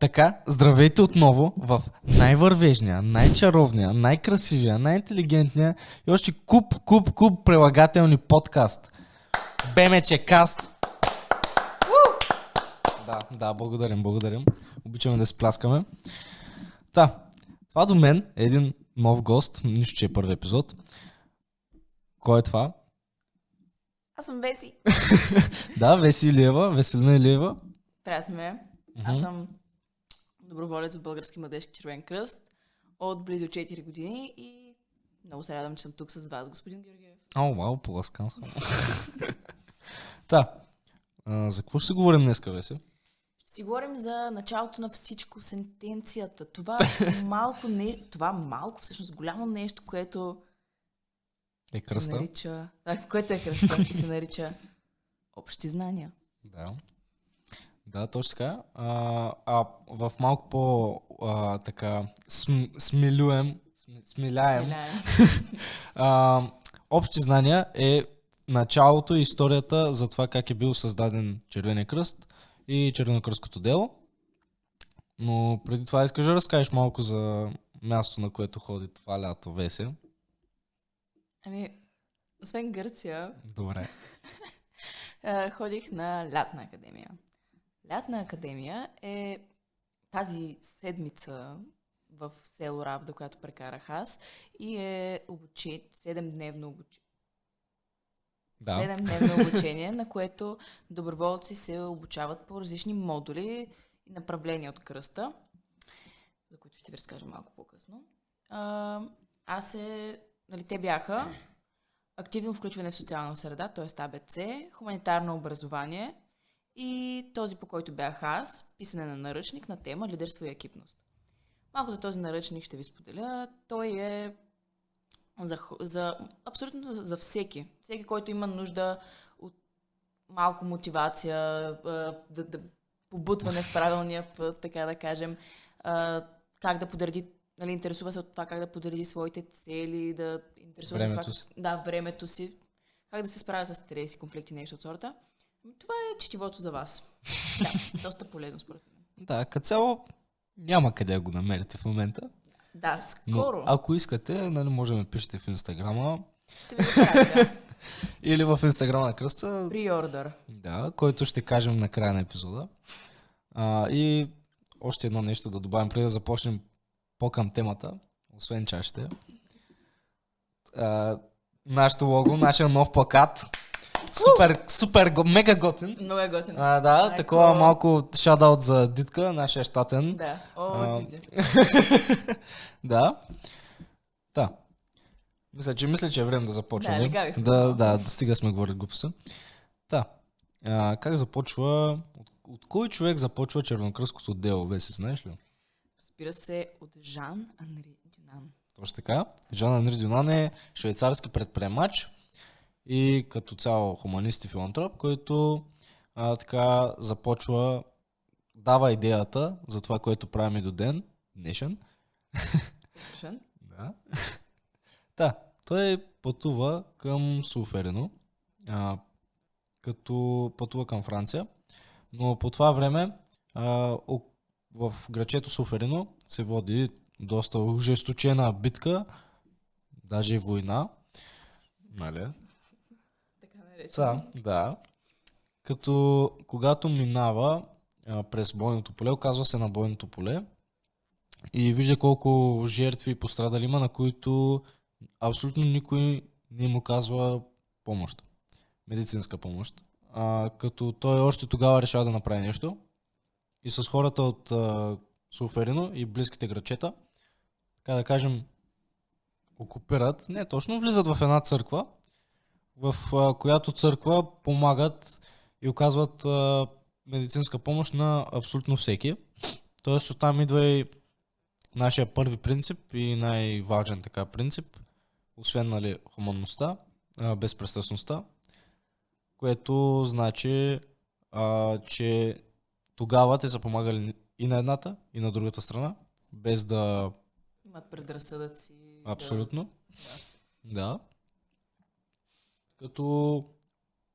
Така, здравейте отново в най-вървежния, най-чаровния, най-красивия, най-интелигентния и още куп прилагателни подкаст. Бемече каст! Да, благодарим. Обичаме да се пляскаме. Това до мен е един нов гост, нищо, че е първи епизод. Кой е това? Аз съм Веси. Да, Веси Илиева, Веселина Илиева. Приятно ме. Аз съм доброволец в Български младежки червен кръст от близо 4 години и много се радвам, че съм тук с вас, господин Георгиев. Вау, поласкан съм. За какво ще си говорим днеска, Веси? Ще си говорим за началото на всичко, сентенцията. Това малко, всъщност голямо нещо, което Е кръста. се нарича... което е кръста и се нарича общи знания. Да, точно така. В малко по смиляем общи знания е началото и историята за това как е бил създаден Червения кръст и Червенокръстското дело. Но преди това искаш да разкажеш малко за място, на което ходи това лято, Веси. Освен Гърция, Добре. ходих на лятна академия. Лятна академия е тази седмица в село Равда, която прекарах аз, и е 7-дневно обучение. Да. 7-дневно обучение, на което доброволци се обучават по различни модули и направления от кръста, за които ще ви разкажа малко по-късно. Те бяха активно включване в социална среда, т.е. АБЦ, хуманитарно образование и този, по който бях аз, писане на наръчник на тема лидерство и екипност. Малко за този наръчник ще ви споделя. Той е абсолютно за всеки. Всеки, който има нужда от малко мотивация, да побутване в правилния път, така да кажем, как да подреди, интересува се от това как да подреди своите цели, да интересува времето си. Времето си, как да се справя с стрес и конфликти, нещо от сорта. Това е четивото за вас. Доста полезно според мен. Да, като цяло няма къде да го намерите в момента. Да, скоро. Но, ако искате, може да ме пишете в Инстаграма. Ще ви запратя. Или в Инстаграма на кръста. Приордър. Да, който ще кажем на края на епизода. И още едно нещо да добавим, преди да започнем по-към темата, освен чашите. Нашето лого, нашия нов плакат. Мега готин. Много е готин. Такова малко шадаут за Дитка, нашия щатен. Да, Диди. Да. Мисля, че е време да започваме. Да, стига сме говорили глупости. Как започва, от кой човек започва Червенокръстското дело, Веси, знаеш ли? Разбира се, от Жан-Анри Дюнан. Точно така. Жан-Анри Дюнан е швейцарски предприемач и като цяло хуманист и филантроп, който започва, дава идеята за това, което правим и до днешен. Да. Той пътува към Солферино, като пътува към Франция, но по това време в грачето Солферино се води доста ожесточена битка, даже и война. Нали? Така наречено. Да. Като когато минава през бойното поле, оказва се на бойното поле и вижда колко жертви и пострадали има, на които абсолютно никой не му казва помощ. Медицинска помощ. Като той още тогава решава да направи нещо и с хората от Солферино и близките грачета, така да кажем, окупират, не точно, влизат в една църква, в която църква помагат и оказват медицинска помощ на абсолютно всеки. Тоест оттам идва и нашия първи принцип и най-важен така принцип, освен хуманността, безпристрастността, което значи, че тогава те са помагали и на едната, и на другата страна, без да имат предразсъдъци. Абсолютно. Да. Като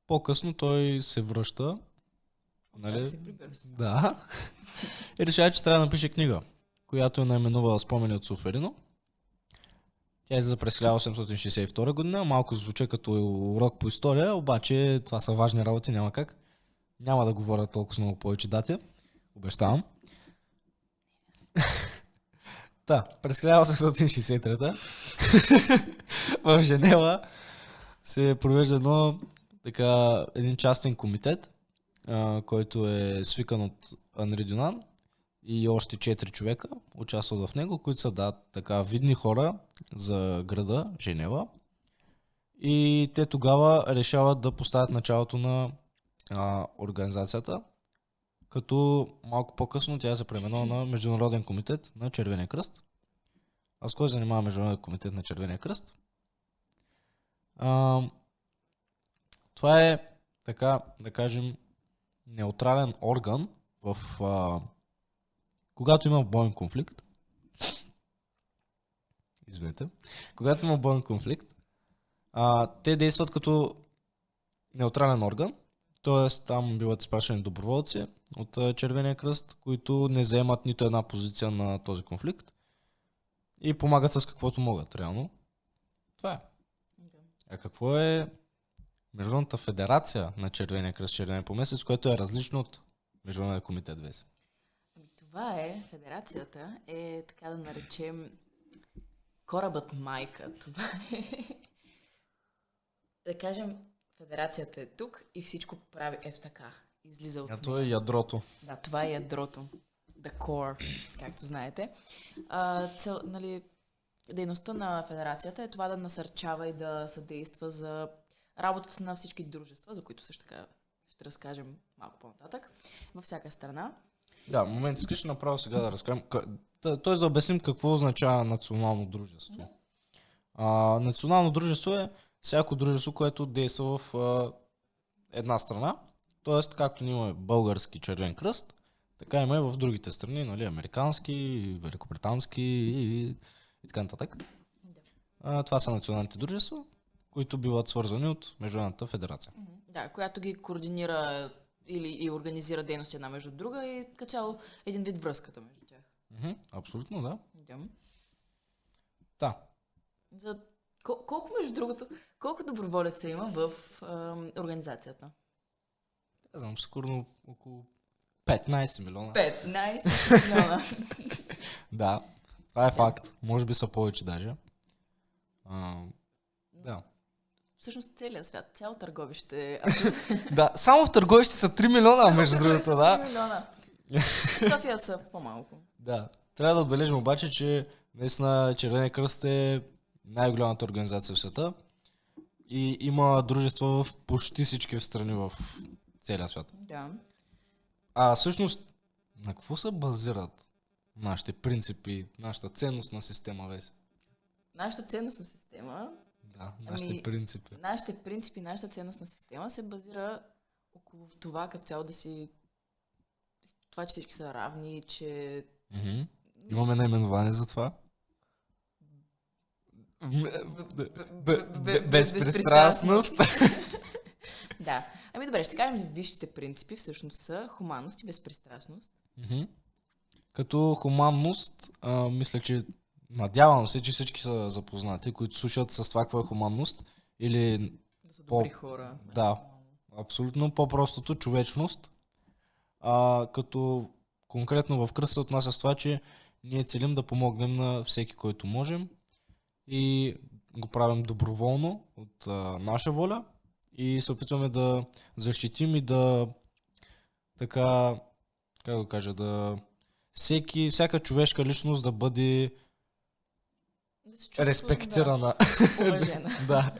по-късно той се връща. Нали? Се прибърз. Да. И решава, че трябва да напише книга, която е наименува Спомени от Суферино. Тя излиза през 1862 година, малко звуча като урок по история, обаче това са важни работи, няма как. Няма да говоря толкова много повече дати, обещавам. През 1863 в Женева се провежда един частен комитет, който е свикан от Анри Дюнан и още 4 човека участват в него, които са така видни хора за града Женева. И те тогава решават да поставят началото на организацията, като малко по-късно тя се преименува на Международен комитет на Червения кръст. А с кой занимава Международен комитет на Червения кръст? Това е, така да кажем, неутрален орган когато има боен конфликт. Извинете. Когато има боен конфликт, те действат като неутрален орган, т.е. там биват изпращани доброволци от Червения кръст, които не заемат нито една позиция на този конфликт и помагат с каквото могат, реално. Това е. А какво е Международната федерация на Червения кръст, Червения полумесец, което е различно от Международния комитет ВЕС? Това е, федерацията е, така да наречем, корабът майка. Това е, да кажем, федерацията е тук и всичко прави ето така. Излиза от това е ядрото. Да, това е ядрото. The core, както знаете. Дейността на федерацията е това да насърчава и да съдейства за работата на всички дружества, за които също така ще разкажем малко по-нататък, във всяка страна. Да, момент, искаш направо сега да разкажем. Т.е. да обясним какво означава национално дружество. Национално дружество е всяко дружество, което действа в една страна. Т.е. както ние имаме български Червен кръст, така има и в другите страни, нали, американски, великобритански и така нататък. Това са националните дружества, които биват свързани от Международната федерация. Да, която ги координира и организира дейност една между друга и като цяло един вид връзката между тях. Абсолютно, да. За колко, между другото, колко доброволеца има в организацията? Не знам, скоро около 15 милиона. 15 милиона. Да, това е факт. Може би са повече даже. Да. Всъщност целият свят, цяло Търговище. Да, само в Търговище са 3 милиона, между другото, да. 3 милиона. София са по-малко. Да. Трябва да отбележим обаче, че наистина Червения кръст е най-голямата организация в света и има дружества в почти всички страни в целия свят. Да. Всъщност, на какво се базират нашите принципи, нашата ценностна система, Веси? Нашата ценностна система... Да, нашите принципи. Нашите принципи, нашата ценностна система се базира около това, като цяло да си... Това, че всички са равни, че... Имаме наименование за това. Безпристрастност. Да. Добре, ще кажем, висшите принципи всъщност са хуманност и безпристрастност. Като хуманност, мисля, че надявам се, че всички са запознати, които слушат с това какво е хуманност. Или да са добри хора. Да, абсолютно по-простото човечност. Като конкретно в кръст се отнася с това, че ние целим да помогнем на всеки, който можем и го правим доброволно от наша воля и се опитваме да защитим и да така, как да кажа, да всяка човешка личност да бъде респектирана. Уважена. Да.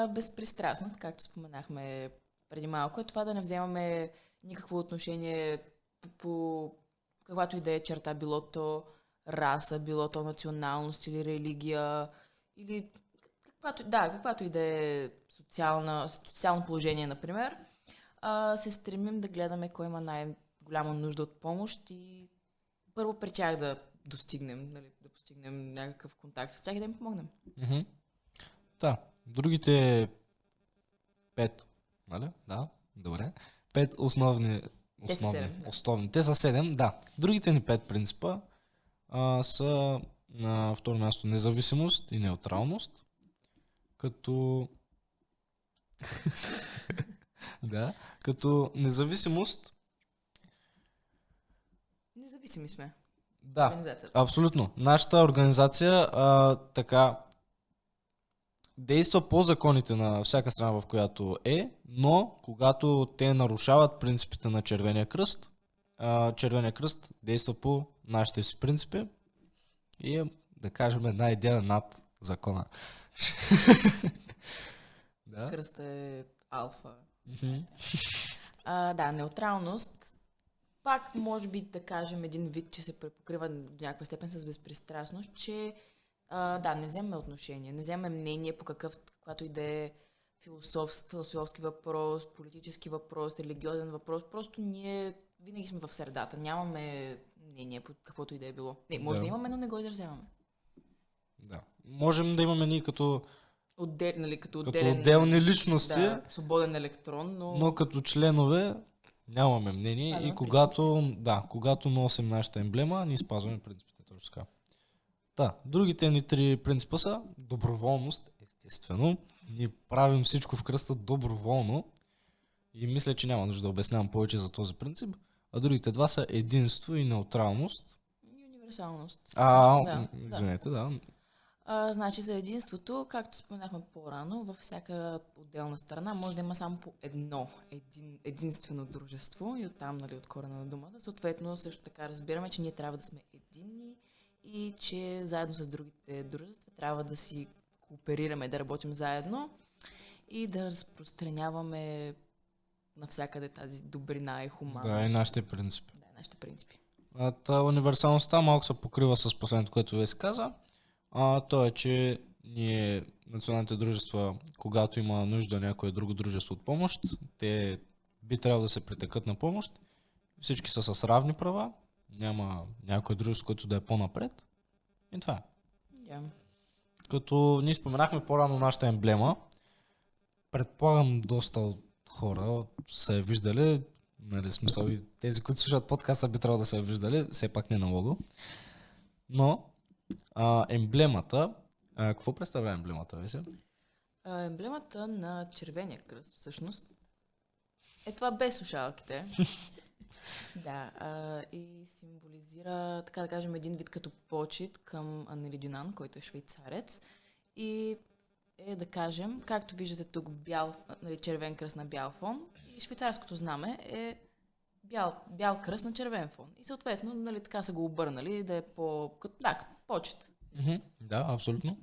Безпристрастност, както споменахме преди малко, е това да не вземаме никакво отношение по каквато и да е черта, било то раса, било то националност или религия, или каквато и да е социално положение, например, се стремим да гледаме кой има най-голяма нужда от помощ и първо при тях да достигнем, нали, да постигнем някакъв контакт с тях и да им помогнем. Да, другите 5, нали? Да, добре. 5 основни Те са основни, 7, да. основни. Те са 7, да. Другите ни 5 принципа са на второ място независимост и неутралност, като да, като независимост, Независими сме. да, Организацията. абсолютно. Нашата организация така действа по законите на всяка страна, в която е, но когато те нарушават принципите на Червения кръст, Червения кръст действа по нашите си принципи и е, да кажем, една идея над закона. Да. Кръста е алфа. Мгм. Да, неутралност. Пак може би да кажем един вид, че се препокрива до някаква степен с безпристрастност, че да, не вземем отношение, не вземем мнение по каквато и да е философски въпрос, политически въпрос, религиозен въпрос. Просто ние винаги сме в средата. Нямаме мнение по каквото и да е било. Не, може да имаме, но не го изразяваме. Да. Можем да имаме ние като Като отделни личности, да, свободен електрон, но като членове нямаме мнение Спазваме и когато носим нашата емблема, ние спазваме принципите. Точно така. Да, другите ни 3 принципа са доброволност, естествено. Ние правим всичко в кръста доброволно и мисля, че няма нужда да обяснявам повече за този принцип. А другите 2 са единство и неутралност. И универсалност. Извинете, да. Значи за единството, както споменахме по-рано, във всяка отделна страна може да има само по единствено дружество и оттам, нали, от корена на думата. Съответно, също така разбираме, че ние трябва да сме единни и че заедно с другите дружества трябва да си кооперираме, да работим заедно и да разпространяваме навсякъде тази добрина и хуманност. Да, и нашите принципи. Да, нашите принципи. Универсалността малко се покрива с последното, което ви се каза. То е, че ние, националните дружества, когато има нужда някое друго дружество от помощ, те би трябвало да се притекат на помощ. Всички са с равни права, няма някое дружество, което да е по-напред. И това е. Yeah. Като ние споменахме по-рано нашата емблема, предполагам доста хора са я виждали, нали, смисъл и тези, които слушат подкаста, би трябвало да са я виждали, все пак не много. Но емблемата, какво представлява емблемата, Веся? Емблемата на Червения кръст, всъщност, е това без слушалките. Да, и символизира, така да кажем, един вид като почет към Анели Дюнан, който е швейцарец. И е, да кажем, както виждате тук червен кръст на бял фон, и швейцарското знаме е бял кръст на червен фон. И съответно, нали, така са го обърнали, да е като почет. Да, абсолютно.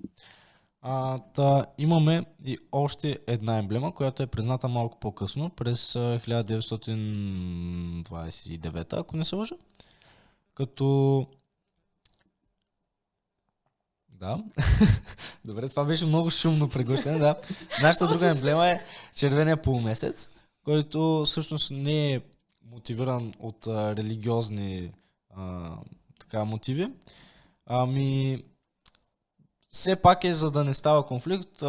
Имаме и още една емблема, която е призната малко по-късно, през 1929, ако не се лъжа. Като... Да. Добре, това беше много шумно преглъщане, да. Нашата друга емблема е червения полумесец, който всъщност не е мотивиран от религиозни мотиви. Все пак е, за да не става конфликт,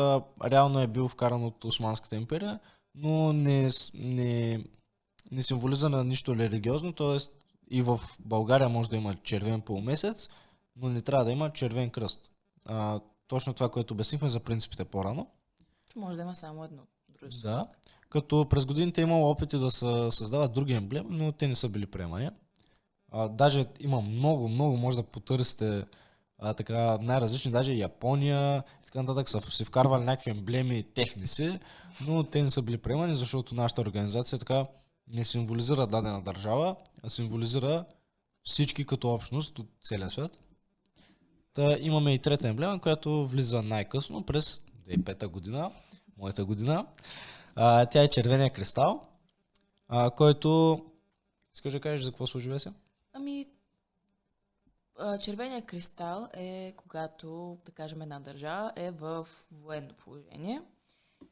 реално е бил вкаран от Османската империя, но не символизира на нищо религиозно, т.е. и в България може да има червен полумесец, но не трябва да има червен кръст. Точно това, което обяснихме за принципите по-рано. Може да има само едно дружество. Да, като през годините е имало опити да се създават други емблеми, но те не са били приемани. Даже има много, може да потърсите така най-различни, даже Япония и така нататък са си вкарвали някакви емблеми техни си, но те не са били приемани, защото нашата организация така не символизира дадена държава, а символизира всички като общност от целия свят. Имаме и трета емблема, която влиза най-късно през 2005 година, моята година. Тя е червения кристал, който... Искаш да кажеш за какво служи, Веся? Червения кристал е когато, да кажем, една държава е в военно положение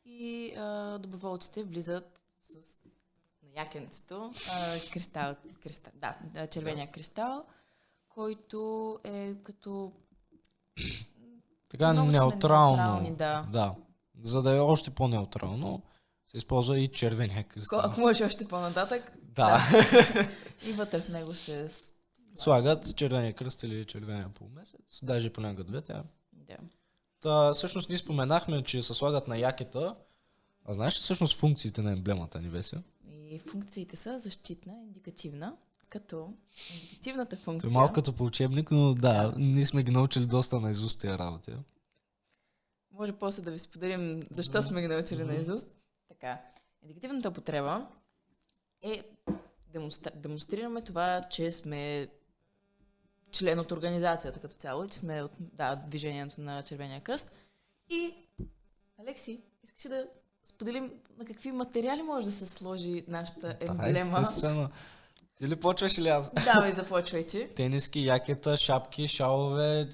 и доброволците влизат с якенцето червения кристал, който е като така неутрално. Да. За да е още по-неутрално, се използва и червения кристал. Ако може още по-нататък. Да. И вътре в него се... Слагат червения кръст или червения полумесец, даже понякога двете. Да. Та, всъщност ние споменахме, че се слагат на якета. А знаеш ли всъщност функциите на емблемата ни, Веся? И функциите са защитна, индикативна, като индикативната Това функция... е малко като по учебник, но да, ние сме ги научили доста наизуст тия работи. Може после да ви споделим защо сме ги научили наизуст. Така, индикативната употреба е демонстрираме това, че сме член от организацията като цяло и че сме от движението на Червения кръст. И, Алекси, искаш ли да споделим на какви материали може да се сложи нашата емблема? Да, естествено. Ти ли почваш или аз? Давай, започвайте. Тениски, якета, шапки, шалове,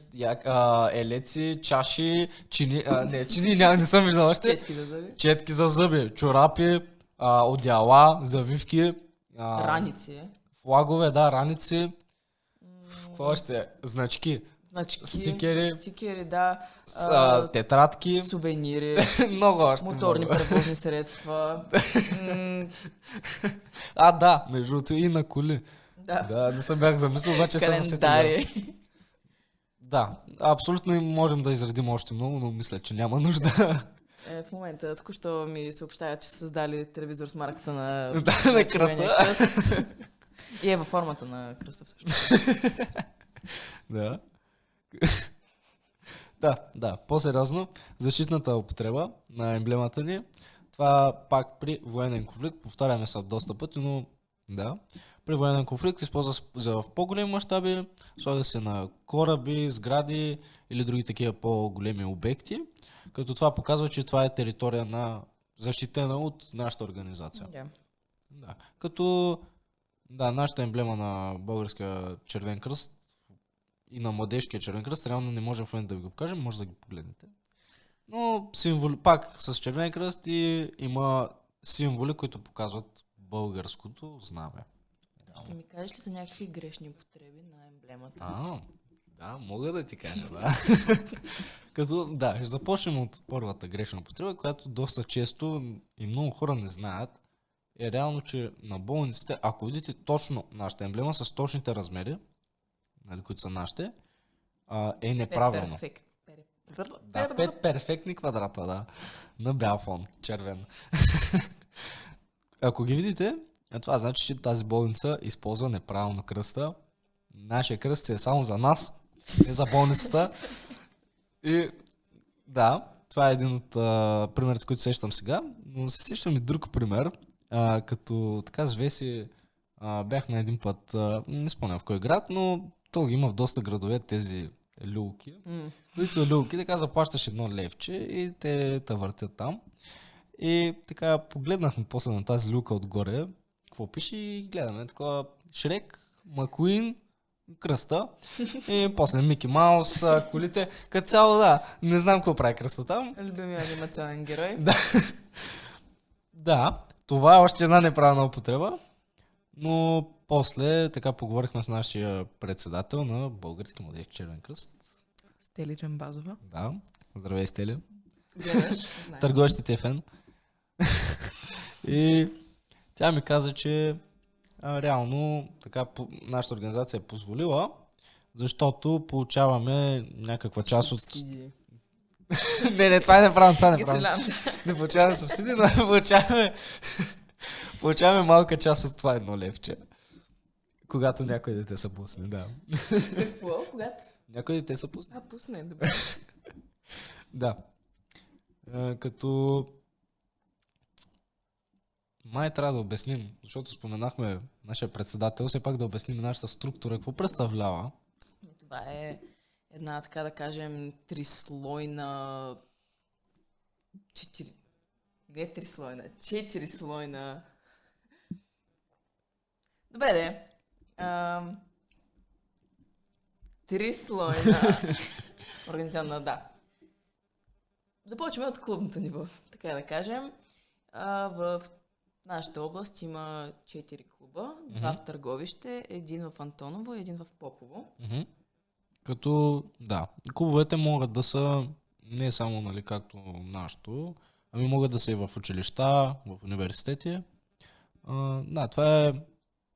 елеци, чаши, чини... чини не съм виждал още. Четки за зъби. Четки за зъби, чорапи, одеяла, завивки. Раници. Флагове, да, раници. Какво още? Значки. Стикери, да. Тетрадки. Сувенири. Много още. Моторни превозни средства. Да, между другото и на коли. Да, не съм бях замислил, обаче се засетил. Календари. Да, абсолютно можем да изредим още много, но мисля, че няма нужда. В момента току-що ми съобщават, че са създали телевизор с марката на кръста. И е във формата на кръста всъщност. Да. Да, по-сериозно, защитната употреба на емблемата ни, това пак при военен конфликт, повтаряме се доста пъти, но да, при военен конфликт използва в по-големи мащаби, слага се на кораби, сгради или други такива по-големи обекти, като това показва, че това е територия на защитена от нашата организация. Да. Като нашата емблема на Българския червен кръст и на Младежкия червен кръст, реално не можем в момента да ви го покажем, може да ги погледнете. Но пак с червен кръст и има символи, които показват българското знаме. Ще ми кажеш ли за някакви грешни употреби на емблемата? Да, мога да ти кажа, да. Ще започнем от първата грешна употреба, която доста често и много хора не знаят. Е реално, че на болниците, ако видите точно нашата емблема с точните размери, които са нашите, е неправилно. 5 перфектни квадрата, да. На бял фон, червен. Ако ги видите, това значи, че тази болница използва неправилно кръста. Нашия кръст е само за нас, не за болницата. И да, това е един от примерите, които сещам сега, но се сещам и друг пример. Като така с Веси бях на един път, не спомням в кой град, но то ги има в доста градове тези люлки, които са люлки, така заплащаш едно левче и те въртят там. И така погледнахме после на тази люлка отгоре, какво пише и гледаме такова Шрек, Макуин, кръста и после Мики Маус, колите, като цяло не знам какво прави кръста там. Любимия анимационен герой. Да, това е още една неправилна употреба, но после така поговорихме с нашия председател на Български младежки червен кръст. Стели Джамбазова. Да, здравей, Стели. Гледаш, Търгуващите фен. И тя ми каза, че реално така нашата организация е позволила, защото получаваме някаква част от... Субсидии. Не, това е неправилно. Не получаваме субсидии, но получаваме малка част от това едно левче. Когато някои дете са пусне, да. Какво? Когато? Някои дете са пусне. Пусне, добре. Да. Като... Май трябва да обясним, защото споменахме нашия председател, все пак да обясним нашата структура, какво представлява. Това е една, така да кажем, трислойна... Четирислойна... Добре, де. Трислойна организационна, да. Започваме от клубното ниво, така да кажем. В нашата област има 4 клуба, 2 в Търговище, 1 в Антоново и 1 в Попово. Като, клубовете могат да са не само, както нашето, ами могат да са и в училища, в университети. Това е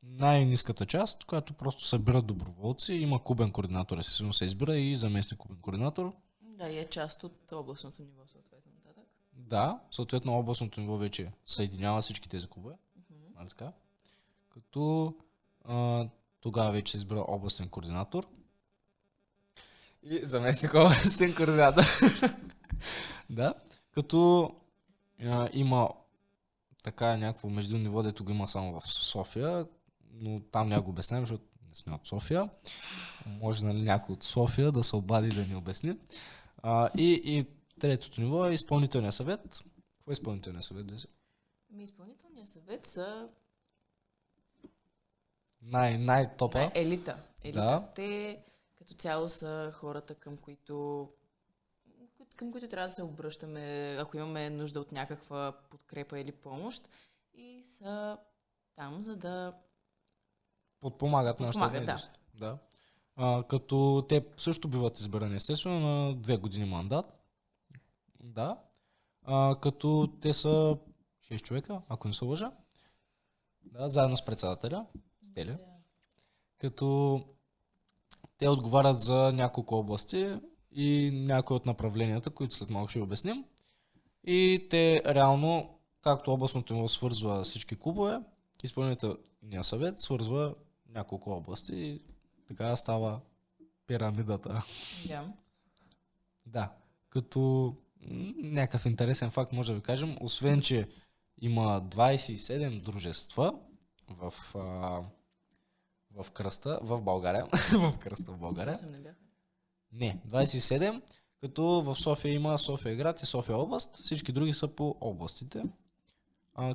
най-ниската част, която просто събира доброволци. Има клубен координатор, естествено се избира и заместник клубен координатор. Да, и е част от областното ниво, съответно. Нататък. Да, съответно областното ниво вече съединява всички тези клубове. Нали така? Като тогава вече се избира областен координатор. И заместник областен координатор. Да, като има така някакво между ниво, дето го има само в София, но там няма го обяснявам, защото не сме от София. Може нали някой от София да се обади да ни обясни. И третото ниво е изпълнителния съвет. Какво е изпълнителния съвет, Деси? Изпълнителният съвет са най-топа. елита. Да. Те като цяло са хората, към които трябва да се обръщаме, ако имаме нужда от някаква подкрепа или помощ. И са там, за да подпомагат нашата дейност. Да. Като те също биват избрани, естествено, на 2 години мандат. Да. Като те са 6 човека, ако не се лъжа. Да, заедно с председателя. Стеля. Като те отговарят за няколко области и някои от направленията, които след малко ще обясним. И те реално, както областното ниво свързва всички клубове, изпълнителният съвет свързва няколко области и така става пирамидата. Yeah. Да, като някакъв интересен факт може да ви кажем, освен че има 27 дружества в кръста, в България. В кръста в България. Не, 27, като в София има София град и София област, всички други са по областите.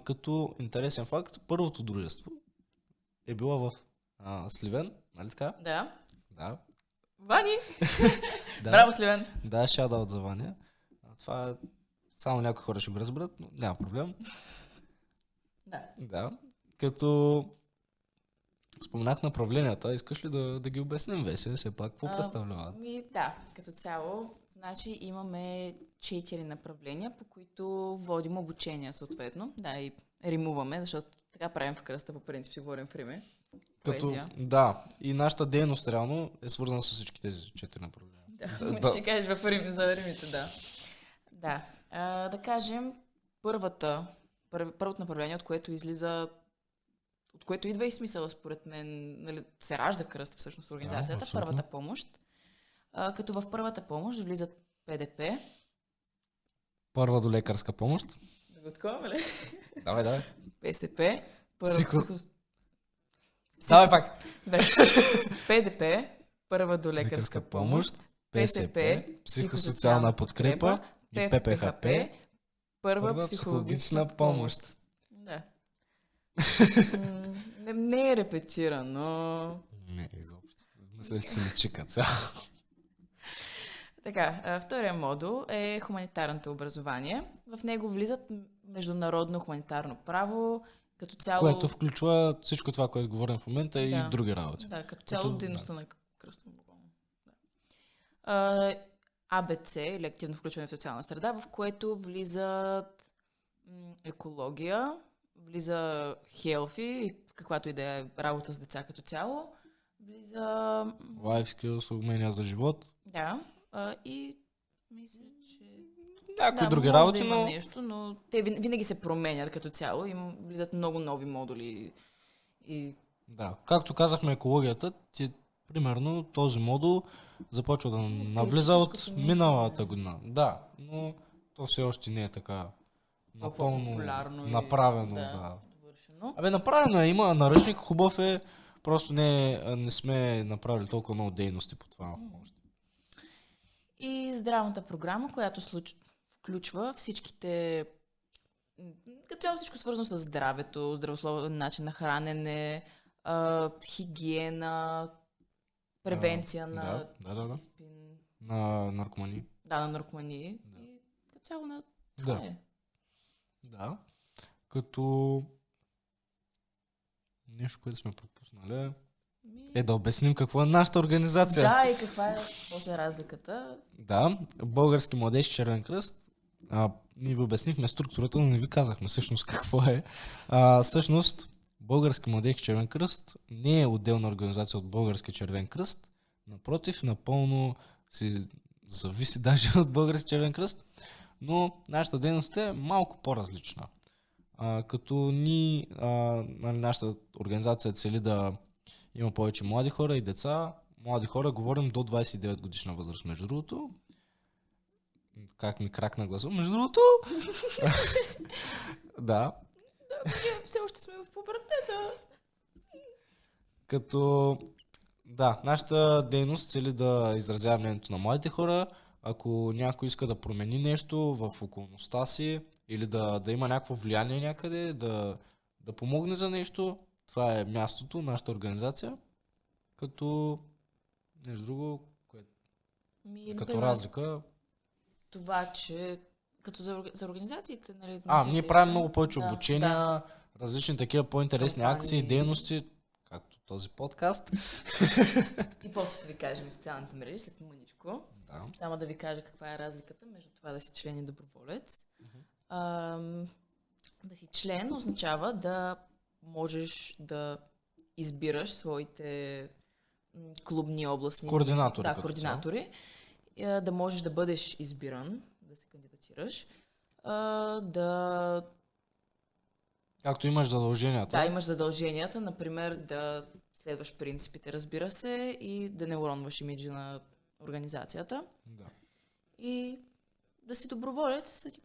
Като интересен факт, първото дружество е било в Сливен, нали така? Да. Да. Вани! Да. Браво, Сливен! Да, шаут за Ваня. Това само някои хора ще го разберат, но няма проблем. Да. Като споменах направленията, искаш ли да ги обясним, Веся? Все пак, какво представляват? Да, като цяло, значи имаме 4 направления, по които водим обучение, съответно. Да, и римуваме, защото така правим в кръста, по принцип си говорим в Риме. Да, и нашата дейност реално е свързана с всички тези 4 направления. Да, ще кажеш в Рим, за Римите, да. Да, да кажем, първото направление, от което идва и смисъла, според мен, нали, се ражда кръст всъщност организацията, първата помощ. Като в първата помощ влизат ПДП. Първа до лекарска помощ. Да го отковаме ли? Давай. ПСП. Давай пак. ПДП, първа до лекарска помощ. ПСП, психосоциална подкрепа. И ППХП, първа психологична помощ. Да. Не е репетирано. Не, изобщо. Мисля, че се ми чика цяло. Така, втория модул е хуманитарното образование. В него влизат международно хуманитарно право, като цяло... Което включва всичко това, което говорим в момента и други работи. Да, като цяло дейността на кръстно богом. АБЦ, или активно включване в социална среда, в което влизат екология, влиза healthy, каквато и да е работа с деца като цяло, влиза... Life skills, умения за живот. Да, и мисля, че... Някои други работи, да има нещо, но те винаги се променят като цяло и влизат много нови модули. Да, както казахме екологията, примерно този модул започва да навлиза от миналата година. Да, но то все още не е така напълно направено. Да. Направено е, има наръчник, хубав е, просто не сме направили толкова много дейности по това. И здравната програма, която включва всичките, като цяло всичко свързано с здравето, здравословен начин на хранене, хигиена, превенция на спин. На наркомании. Да, на наркомании. Да. И като цяло на това е. Да. Като нещо, което сме пропуснали, е да обясним какво е нашата организация. Да, и каква е разликата. Да, Български младежки червен кръст. Ние ви обяснихме структурата, но не ви казахме всъщност какво е. Всъщност, Български младежки червен кръст не е отделна организация от Български червен кръст. Напротив, напълно си зависи даже от Български червен кръст, но нашата дейност е малко по-различна. Като нашата организация цели да има повече млади хора и деца. Млади хора, говорим до 29 годишна възраст, между другото. Как ми кракна гласа? Между другото! Да. Ние все още сме в пубертета. Като, да, нашата дейност цели да изразява мнението на младите хора. Ако някой иска да промени нещо в околността си или да има някакво влияние някъде, да помогне за нещо, това е мястото, нашата организация. Като, нещо друго, като например, разлика. Това, че като за организациите, нали? Ние правим много повече Да, обучения, различни такива по-интересни Кампании. акции, дейности, както този подкаст. И после ще ви кажем социалните мрежи след мъничко. Да. Само да ви кажа каква е разликата между това да си член и доброволец. Да си член означава да можеш да избираш своите клубни областни Координатори. Да, като координатори. Да можеш да бъдеш избиран, да се кандидатираш. Да Както имаш задълженията. Да, имаш задълженията, например, да следваш принципите, разбира се, и да не уронваш имиджа на организацията. Да. И да си доброволец са ти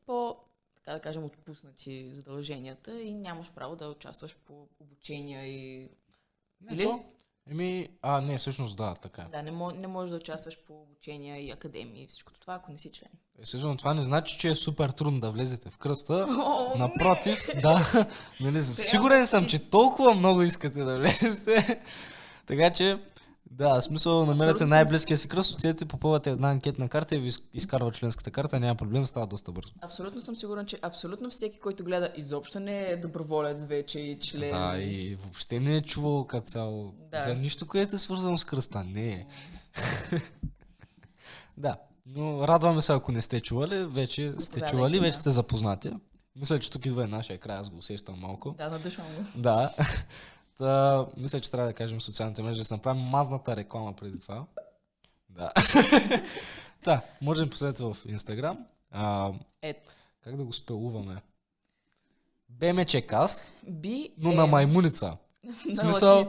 така да кажем, отпуснати задълженията и нямаш право да участваш по обучения и... Или? Не, всъщност да, така. Да, не можеш да участваш по обучения и академии и всичко това, ако не си член. Естествено, това не значи, че е супер трудно да влезете в кръста. О, Напротив, да. Нали, сигурен съм, че толкова много искате да влезете. Така че, да, смисъл, намерете Абсолютно най-близкия си кръст, отидете, попълвате една анкетна карта и ви изкарва членската карта, няма проблем, става доста бързо. Абсолютно съм сигурен, че абсолютно всеки, който гледа, изобщо не е доброволец вече и член. Да, и въобще не е чувал като цяло за нищо, което е свързано с кръста. Не е. Да, но радваме се, ако не сте чували, вече сте чували, вече сте запознати. Мисля, че тук идва и нашия край, аз го усещам малко. Да, надушвам го. Да. Мисля, че трябва да кажем социалните мрежи, да се направим мазната реклама преди това. Да. Може да ми последвате в Инстаграм. Как да го спелуваме? BMCcast, но на маймуница. В смисъл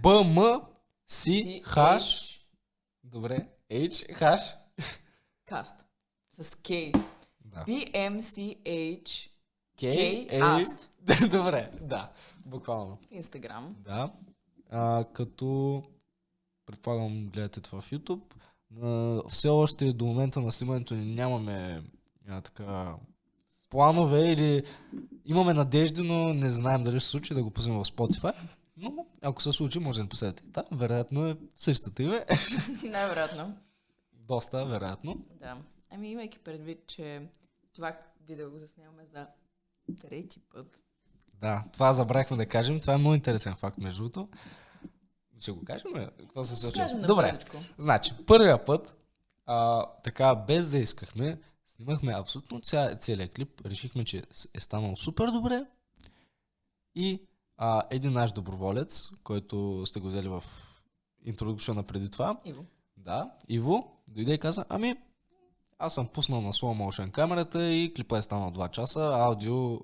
BMCH. Добре. H. Каст. С K. Да. BMCH. K. Добре, да. Буквално. В Инстаграм. Да. Като предполагам гледате това в YouTube. Все още до момента на снимането ни нямаме така планове или имаме надежди, но не знаем дали ще се случи да го пуснем в Spotify. Но ако се случи, може да ни последвате. Да, вероятно е същото име. Най-вероятно. Доста вероятно. Да. Имайки предвид, че това видео го заснемаме за трети път. Да, това забравихме да кажем. Това е много интересен факт, между другото. Ще го кажем ли? Какво се случва? Добре. Значи, първия път, така без да искахме, снимахме абсолютно целият клип. Решихме, че е станало супер добре. И един наш доброволец, който сте го взели в интродукшена преди това. Иво. Да, Иво дойде и каза, аз съм пуснал на slow motion камерата и клипа е станал 2 часа, аудио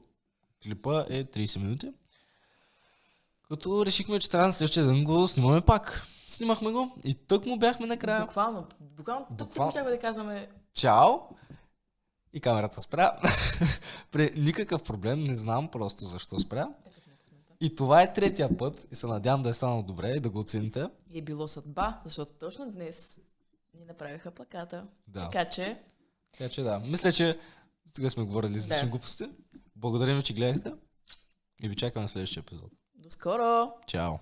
клипа е 30 минути. Като решихме, че трябва на следващия ден го снимаме пак. Снимахме го и тък му бяхме накрая. Буквално тук щяхме да казваме чао! И камерата спря. При никакъв проблем, не знам просто защо спря. И това е третия път и се надявам да е станало добре и да го оцените. И е било съдба, защото точно днес ни направиха плаката. Да. Така че да. Мисля, че сега сме говорили за лични глупости. Благодарим ви, че гледахте и ви чакаме на следващия епизод. до скоро! Чао!